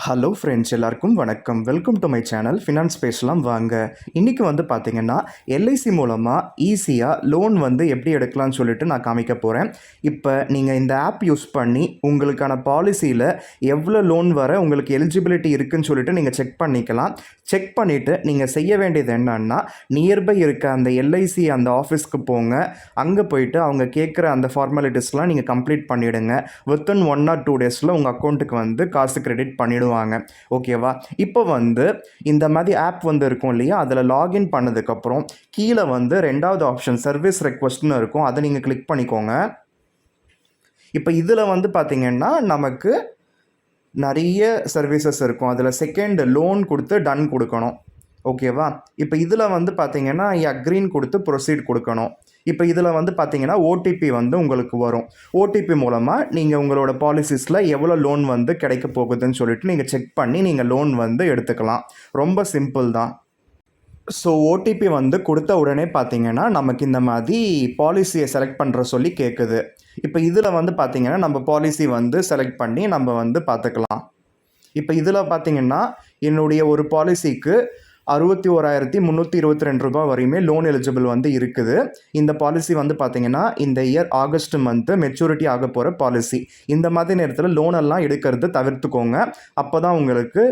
Hello friends, எல்லாருக்கும் வணக்கம். Welcome to my channel finance பேசலாம் வாங்க. இன்றைக்கி பார்த்தீங்கன்னா எல்ஐசி மூலமாக ஈஸியாக லோன் எப்படி எடுக்கலாம்னு சொல்லிட்டு நான் காமிக்க போகிறேன். இப்போ நீங்கள் இந்த ஆப் யூஸ் பண்ணி உங்களுக்கான பாலிசியில் எவ்வளோ லோன் வர உங்களுக்கு எலிஜிபிலிட்டி இருக்குதுன்னு சொல்லிட்டு நீங்கள் செக் பண்ணிக்கலாம். செக் பண்ணிவிட்டு நீங்கள் செய்ய வேண்டியது என்னன்னா, நியர்பை இருக்க அந்த எல்ஐசி அந்த ஆஃபீஸ்க்கு போங்க. அங்கே போயிட்டு அவங்க கேட்குற அந்த ஃபார்மாலிட்டிஸ்லாம் நீங்கள் கம்ப்ளீட் பண்ணிவிடுங்க. வித்தின் 1 or 2 டேஸில் உங்கள் அக்கௌண்ட்டுக்கு காசு கிரெடிட் பண்ணிவிடுவாங்க. ஓகேவா? இப்போ இந்த மாதிரி ஆப் இருக்கும் இல்லையா, அதில் லாகின் பண்ணதுக்கப்புறம் கீழே ரெண்டாவது ஆப்ஷன் சர்வீஸ் ரெக்வஸ்ட்னு இருக்கும். அதை நீங்கள் கிளிக் பண்ணிக்கோங்க. இப்போ இதில் பார்த்தீங்கன்னா நமக்கு நிறைய சர்வீசஸ் இருக்கும். அதில் செகண்ட் லோன் கொடுத்து டன் கொடுக்கணும். ஓகேவா? இப்போ இதில் பார்த்தீங்கன்னா அக்ரீன் கொடுத்து ப்ரொசீட் கொடுக்கணும். இப்போ இதில் பார்த்தீங்கன்னா ஓடிபி உங்களுக்கு வரும். ஓடிபி மூலமாக நீங்கள் உங்களோட பாலிசிஸில் எவ்வளோ லோன் கிடைக்க போகுதுன்னு சொல்லிட்டு நீங்கள் செக் பண்ணி நீங்கள் லோன் எடுத்துக்கலாம். ரொம்ப சிம்பிள் தான். ஸோ ஓடிபி கொடுத்த உடனே பார்த்தீங்கன்னா நமக்கு இந்த மாதிரி பாலிசியை செலக்ட் பண்ணுற சொல்லி கேட்குது. இப்போ இதில் பார்த்தீங்கன்னா நம்ம பாலிசி செலக்ட் பண்ணி நம்ம பார்த்துக்கலாம். இப்போ இதில் பார்த்தீங்கன்னா என்னுடைய ஒரு பாலிசிக்கு 61,322 ரூபாய் வரையுமே லோன் எலிஜிபிள் இருக்குது. இந்த பாலிசி பார்த்தீங்கன்னா இந்த இயர் ஆகஸ்ட் மந்த்து மெச்சூரிட்டி ஆக போகிற பாலிசி. இந்த மாதிரி நேரத்தில் லோனெல்லாம் எடுக்கிறது தவிர்த்துக்கோங்க. அப்போ தான் உங்களுக்கு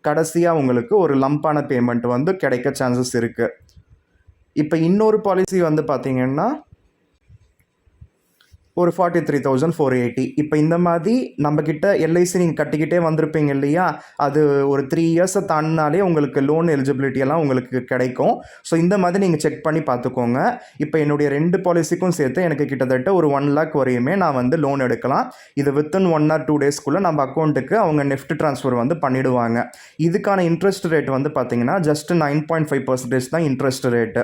கடைசியாக உங்களுக்கு ஒரு லம்பான பேமெண்ட் கிடைக்க சான்சஸ் இருக்குது. இப்போ இன்னொரு பாலிசி பார்த்தீங்கன்னா ஒரு 43,480. இப்போ இந்த மாதிரி நம்மக்கிட்ட எல்ஐசி நீங்கள் கட்டிக்கிட்டே வந்திருப்பீங்க இல்லையா, அது ஒரு 3 இயர்ஸை தாண்டினாலே உங்களுக்கு லோன் எலிஜிபிலிட்டியெல்லாம் உங்களுக்கு கிடைக்கும். ஸோ இந்த மாதிரி நீங்கள் செக் பண்ணி பார்த்துக்கோங்க. இப்போ என்னுடைய 2 பாலிசிக்கும் சேர்த்து எனக்கு கிட்டத்தட்ட ஒரு 1 lakh வரையுமே நான் லோன் எடுக்கலாம். இது வித்தின் 1 or 2 டேஸ்க்குள்ளே நம்ம அக்கௌண்ட்டுக்கு அவங்க நெஃப்ட் ட்ரான்ஸ்ஃபர் பண்ணிவிடுவாங்க. இதுக்கான இன்ட்ரெஸ்ட் ரேட் பார்த்தீங்கன்னா ஜஸ்ட் 9.5% தான் இன்ட்ரெஸ்ட் ரேட்டு.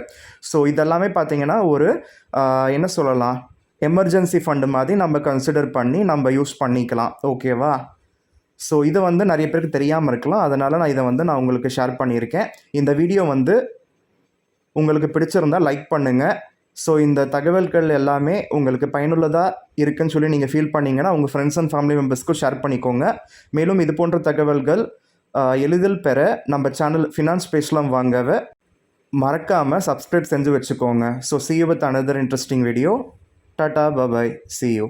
ஸோ இதெல்லாமே பார்த்தீங்கன்னா ஒரு என்ன சொல்லலாம், எமர்ஜென்சி ஃபண்டு மாதிரி நம்ம கன்சிடர் பண்ணி நம்ம யூஸ் பண்ணிக்கலாம். ஓகேவா? ஸோ இது நிறைய பேருக்கு தெரியாமல் இருக்கலாம். அதனால் நான் இதை நான் உங்களுக்கு ஷேர் பண்ணியிருக்கேன். இந்த வீடியோ உங்களுக்கு பிடிச்சிருந்தால் லைக் பண்ணுங்கள். ஸோ இந்த தகவல்கள் எல்லாமே உங்களுக்கு பயனுள்ளதாக இருக்குன்னு சொல்லி நீங்கள் ஃபீல் பண்ணிங்கன்னா உங்கள் ஃப்ரெண்ட்ஸ் அண்ட் ஃபேமிலி மெம்பர்ஸ்க்கும் ஷேர் பண்ணிக்கோங்க. மேலும் இது போன்ற தகவல்கள் எளிதில் பெற நம்ம சேனல் ஃபினான்ஸ் பேசலாம் வாங்கவை மறக்காமல் சப்ஸ்கிரைப் செஞ்சு வச்சுக்கோங்க. So see you with another interesting video. Tata, bye bye, see you.